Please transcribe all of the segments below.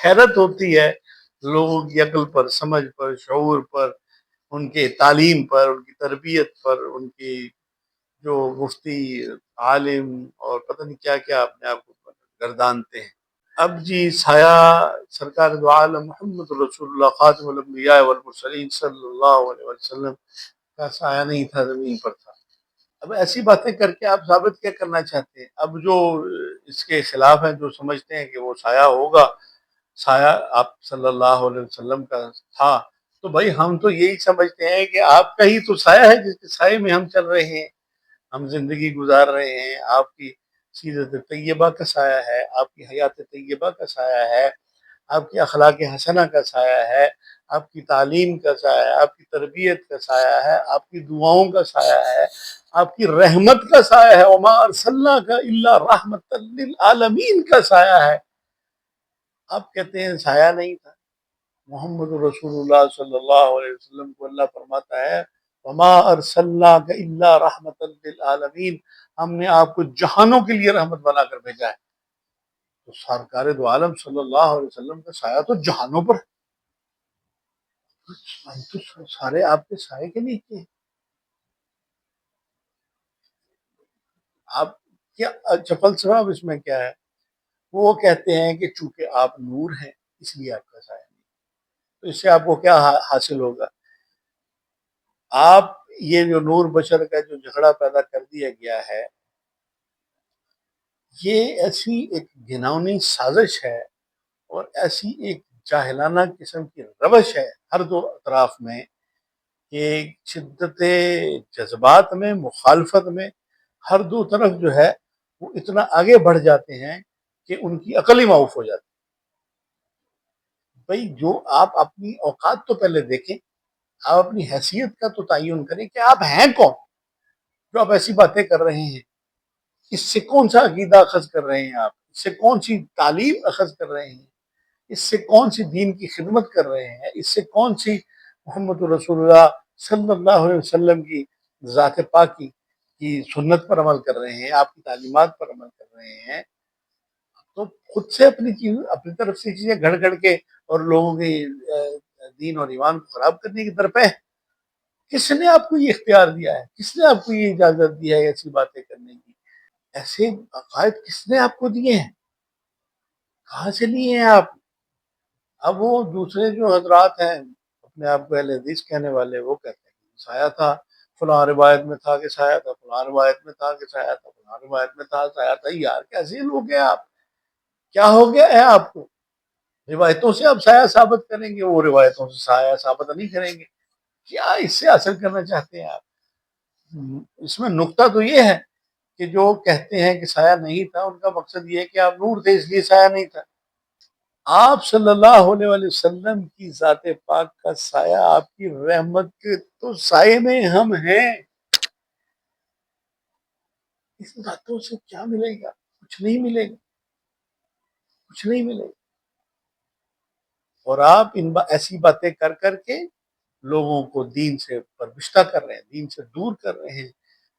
حیرت ہوتی ہے لوگوں کی عقل پر، سمجھ پر، شعور پر، ان کے تعلیم پر، ان کی تربیت پر، ان کی جو مفتی، عالم اور پتہ نہیں کیا کیا اپنے آپ کو گردانتے ہیں۔ اب جی سایہ سرکار دو عالم محمد رسول اللہ خاتم الانبیاء والمرسلین صلی اللہ علیہ وسلم کا سایہ نہیں تھا، زمین پر تھا۔ اب ایسی باتیں کر کے آپ ثابت کیا کرنا چاہتے ہیں؟ اب جو اس کے خلاف ہیں، جو سمجھتے ہیں کہ وہ سایہ ہوگا، سایہ آپ صلی اللہ علیہ وسلم کا تھا، تو بھائی ہم تو یہی سمجھتے ہیں کہ آپ کا ہی تو سایہ ہے جس کے سائے میں ہم چل رہے ہیں، ہم زندگی گزار رہے ہیں۔ آپ کی سیرت طیبہ کا سایہ ہے، آپ کی حیات طیبہ کا سایہ ہے، آپ کی اخلاق حسنہ کا سایہ ہے، آپ کی تعلیم کا سایہ ہے، آپ کی تربیت کا سایہ ہے، آپ کی دعاؤں کا سایہ ہے، آپ کی رحمت کا سایہ ہے، وما ارسلناک الا رحمۃ للعالمین کا سایہ ہے۔ آپ کہتے ہیں سایہ نہیں تھا۔ محمد رسول اللہ صلی اللہ علیہ وسلم کو اللہ فرماتا ہے وما ارسلناک الا رحمۃ للعالمین، ہم نے آپ کو جہانوں کے لیے رحمت بنا کر بھیجا ہے۔ تو سرکار دو عالم صلی اللہ علیہ وسلم کا سایہ تو جہانوں پر ہے، ہم تو سارے آپ کے سائے کے نیچے ہیں۔ آپ کیا اچھا فلسفہ اس میں کیا ہے؟ وہ کہتے ہیں کہ چونکہ آپ نور ہیں اس لیے آپ کا سایہ نہیں، تو اس سے آپ کو کیا حاصل ہوگا؟ آپ یہ جو نور بشر کا جو جھگڑا پیدا کر دیا گیا ہے، یہ ایسی ایک گھناؤنی سازش ہے اور ایسی ایک جاہلانہ قسم کی روش ہے ہر دو اطراف میں، کہ شدت جذبات میں، مخالفت میں، ہر دو طرف جو ہے وہ اتنا آگے بڑھ جاتے ہیں کہ ان کی عقل ہی معاف ہو جاتی ہے۔ بھائی جو آپ اپنی اوقات تو پہلے دیکھیں، آپ اپنی حیثیت کا تو تعین کریں کہ آپ ہیں کون جو آپ ایسی باتیں کر رہے ہیں۔ اس سے کون سا عقیدہ اخذ کر رہے ہیں آپ؟ اس سے کون سی تعلیم اخذ کر رہے ہیں؟ اس سے کون سی دین کی خدمت کر رہے ہیں؟ اس سے کون سی محمد رسول اللہ صلی اللہ علیہ وسلم کی ذات پاک کی سنت پر عمل کر رہے ہیں، آپ کی تعلیمات پر عمل کر رہے ہیں؟ تو خود سے اپنی چیز، اپنی طرف سے چیزیں گھڑ گھڑ کے اور لوگوں کے دین اور ایمان کو خراب کرنے کی طرف ہے۔ کس نے آپ کو یہ اختیار دیا ہے؟ کس نے آپ کو یہ اجازت دی ہے ایسی باتیں کرنے کی؟ ایسے عقائد کس نے آپ کو دیے ہیں؟ کہاں سے لیے ہیں آپ؟ اب وہ دوسرے جو حضرات ہیں اپنے آپ کو اہل حدیث کہنے والے، وہ کہتے ہیں کہ سایہ تھا، فلاں روایت میں تھا کہ سایہ تھا، فلاں روایت میں تھا کہ سایہ تھا، فلاں روایت میں تھا سایہ تھا۔ یار کیسے لوگ ہیں آپ؟ کیا ہو گیا ہے آپ کو؟ روایتوں سے آپ سایہ ثابت کریں گے، وہ روایتوں سے سایہ ثابت نہیں کریں گے؟ کیا اس سے حاصل کرنا چاہتے ہیں آپ؟ اس میں نقطہ تو یہ ہے کہ جو کہتے ہیں کہ سایہ نہیں تھا، ان کا مقصد یہ ہے کہ آپ نور تھے اس لیے سایہ نہیں تھا۔ آپ صلی اللہ علیہ وسلم کی ذات پاک کا سایہ، آپ کی رحمت کے تو سائے میں ہم ہیں۔ اس باتوں سے کیا ملے گا؟ کچھ نہیں ملے گا، کچھ نہیں ملے گا۔ اور آپ ایسی باتیں کر کر کے لوگوں کو دین سے پربشتہ کر رہے ہیں، دین سے دور کر رہے ہیں۔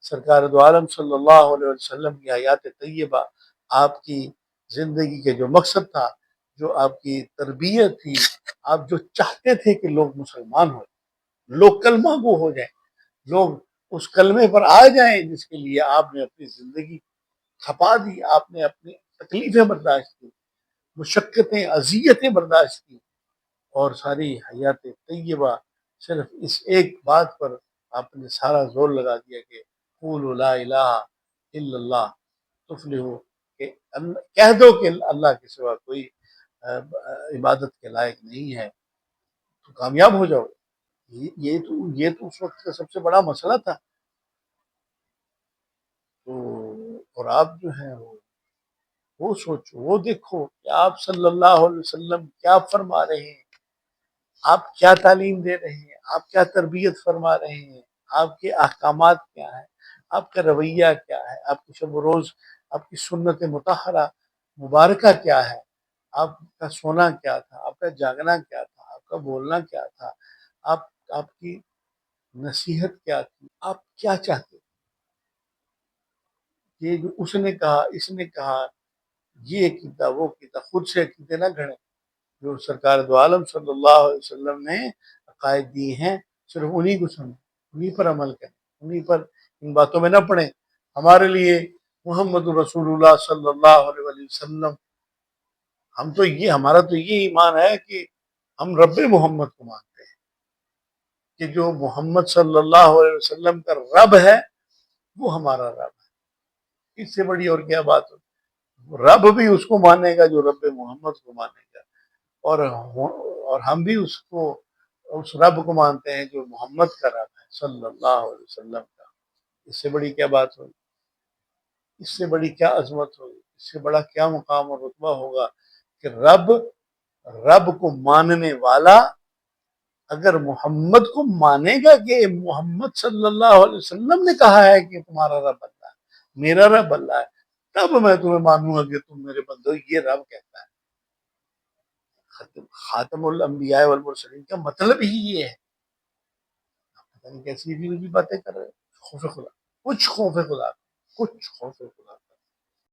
سرکار دو عالم صلی اللہ علیہ وسلم کی حیات طیبہ، آپ کی زندگی کے جو مقصد تھا، جو آپ کی تربیت تھی، آپ جو چاہتے تھے کہ لوگ مسلمان ہو، لوگ کلمہ گو ہو جائیں، لوگ اس کلمے پر آ جائیں جس کے لیے آپ نے اپنی زندگی کھپا دی، آپ نے اپنی تکلیفیں برداشت کی، مشقتیں، اذیتیں برداشت کی، اور ساری حیات طیبہ صرف اس ایک بات پر آپ نے سارا زور لگا دیا کہ قولوا لا الہ الا اللہ تفلحوا، کہ کہہ دو کہ اللہ کے سوا کوئی عبادت کے لائق نہیں ہے تو کامیاب ہو جاؤ۔ یہ تو اس وقت کا سب سے بڑا مسئلہ تھا۔ تو اور آپ جو ہیں وہ سوچو، وہ دیکھو کہ آپ صلی اللہ علیہ وسلم کیا فرما رہے ہیں، آپ کیا تعلیم دے رہے ہیں، آپ کیا تربیت فرما رہے ہیں، آپ کے احکامات کیا ہیں، آپ کا رویہ کیا ہے، آپ کی شب و روز، آپ کی سنت مطہرہ مبارکہ کیا ہے، آپ کا سونا کیا تھا، آپ کا جاگنا کیا تھا، آپ کا بولنا کیا تھا، آپ کی نصیحت کیا تھی، آپ کیا چاہتے تھے؟ یہ جو اس نے کہا، اس نے کہا، یہ کیتا وہ کیتا، خود سے عقیدے نہ گھڑیں۔ جو سرکار دو عالم صلی اللہ علیہ وسلم نے عقائد دی ہیں، صرف انہی کو سنیں، انہی پر عمل کریں، انہی پر، ان باتوں میں نہ پڑیں۔ ہمارے لیے محمد رسول اللہ صلی اللہ علیہ وسلم، ہم تو یہ، ہمارا تو یہ ایمان ہے کہ ہم رب محمد کو مانتے ہیں، کہ جو محمد صلی اللہ علیہ وسلم کا رب ہے وہ ہمارا رب ہے۔ اس سے بڑی اور کیا بات ہو، رب بھی اس کو مانے گا جو رب محمد کو مانے گا، اور ہم بھی اس کو، اس رب کو مانتے ہیں جو محمد کا رب ہے صلی اللہ علیہ وسلم کا۔ اس سے بڑی کیا بات ہوگی، اس سے بڑی کیا عظمت ہوگی، اس سے بڑا کیا مقام اور رتبہ ہوگا کہ رب کو ماننے والا اگر محمد کو مانے گا کہ محمد صلی اللہ علیہ وسلم نے کہا ہے کہ تمہارا رب اللہ ہے، میرا رب اللہ ہے، تب میں تمہیں مانوں گا کہ تم میرے بندو، یہ رب کہتا ہے۔ خاتم الانبیاء والمرسلین کا مطلب ہی یہ ہے۔ پتہ نہیں کیسی بھی باتیں کر رہے ہیں، خوف خدا، کچھ خوف خدا، کچھ خوف خدا۔